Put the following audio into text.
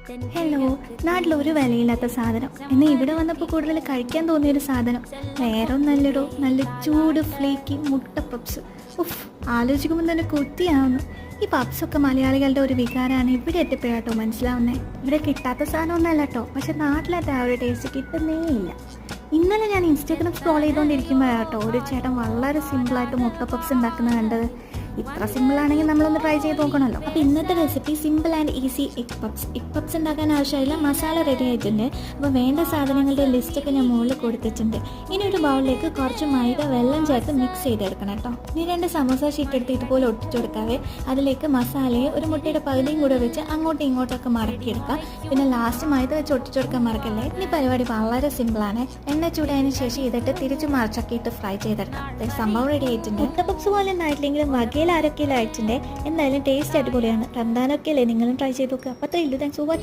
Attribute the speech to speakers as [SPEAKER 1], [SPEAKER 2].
[SPEAKER 1] Hello, നാട്ടിലൊരു വിലയില്ലാത്ത സാധനം എന്നാൽ ഇവിടെ വന്നപ്പോൾ കൂടുതൽ കഴിക്കാൻ തോന്നിയൊരു സാധനം വേറൊന്നല്ലടോ, നല്ല ചൂട് ഫ്ലേക്കി മുട്ട പപ്സ്. ഉഫ്, ആലോചിക്കുമ്പോൾ തന്നെ കൊത്തിയാവുന്നു. ഈ പപ്സൊക്കെ മലയാളികളുടെ ഒരു വികാരമാണ് ഇവിടെ എത്തിപ്പോഴാട്ടോ മനസ്സിലാവുന്നേ. ഇവിടെ കിട്ടാത്ത സാധനമൊന്നല്ല കേട്ടോ, പക്ഷെ നാട്ടിലത്തെ ആ ഒരു ടേസ്റ്റ് കിട്ടുന്നേ ഇല്ല. ഇന്നലെ ഞാൻ ഇൻസ്റ്റാഗ്രാം സ്ക്രോൾ ചെയ്തുകൊണ്ടിരിക്കുമ്പോഴാട്ടോ ഒരു ചേട്ടൻ വളരെ സിമ്പിളായിട്ട് മുട്ട പപ്സ് ഉണ്ടാക്കുന്നത് കണ്ടത്. ഇത്ര സിമ്പിളാണെങ്കിൽ നമ്മളൊന്ന് ട്രൈ ചെയ്ത് നോക്കണമല്ലോ. അപ്പോൾ ഇന്നത്തെ recipe simple and easy egg puffs. Egg puffs ഉണ്ടാക്കാൻ ആവശ്യമില്ല, മസാല റെഡി ആയിട്ടുണ്ട്. അപ്പോൾ വേണ്ട സാധനങ്ങളുടെ ലിസ്റ്റൊക്കെ ഞാൻ മുകളിൽ കൊടുത്തിട്ടുണ്ട്. ഇനി ഒരു ബൗളിലേക്ക് കുറച്ച് മൈദ വെള്ളം ചേർത്ത് മിക്സ് ചെയ്തെടുക്കണം കേട്ടോ. ഇനി 2 സമോസ ഷീറ്റ് എടുത്ത് ഇതുപോലെ ഒട്ടിച്ചു കൊടുക്കാവേ. അതിലേക്ക് മസാലയെ ഒരു മുട്ടയുടെ പകുതിയും കൂടെ വെച്ച് അങ്ങോട്ടും ഇങ്ങോട്ടൊക്കെ മടക്കിയെടുക്കുക. പിന്നെ ലാസ്റ്റ് മൈദ വെച്ച് ഒട്ടിച്ചു കൊടുക്കാൻ മറക്കല്ലേ. ഈ പരിപാടി വളരെ സിമ്പിളാണ്. എണ്ണ ചൂടായതിനു ശേഷം ഇതിട്ട് തിരിച്ച് മറിച്ചൊക്കെ ഇട്ട് ഫ്രൈ ചെയ്തെടുക്കാം. സംഭവം റെഡി ആയിട്ടുണ്ട്. മുട്ട പപ്സ് പോലെ ഉണ്ടായിട്ടില്ലെങ്കിലും വകയിൽ അരക്കിലായിട്ടുണ്ട്. എന്തായാലും ടേസ്റ്റ് അടിപൊളിയാണ്. റംദാനൊക്കെ അല്ലേ, നിങ്ങളും ട്രൈ ചെയ്ത് നോക്കുക. അപ്പോൾ അത്രയേ ഉള്ളൂ. Thanks for watching.